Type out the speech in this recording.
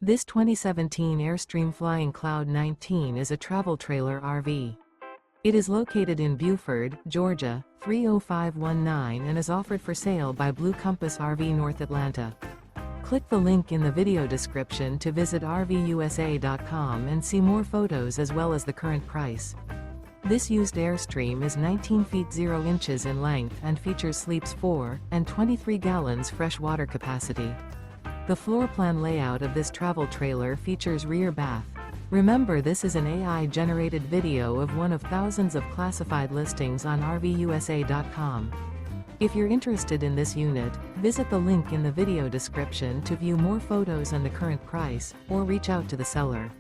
This 2017 Airstream Flying Cloud 19 is a travel trailer RV. It is located in Buford, Georgia, 30519 and is offered for sale by Blue Compass RV North Atlanta. Click the link in the video description to visit RVUSA.com and see more photos as well as the current price. This used Airstream is 19 feet 0 inches in length and features sleeps 4 and 23 gallons fresh water capacity. The floor plan layout of this travel trailer features rear bath. Remember, this is an AI-generated video of one of thousands of classified listings on RVUSA.com. If you're interested in this unit, visit the link in the video description to view more photos and the current price, or reach out to the seller.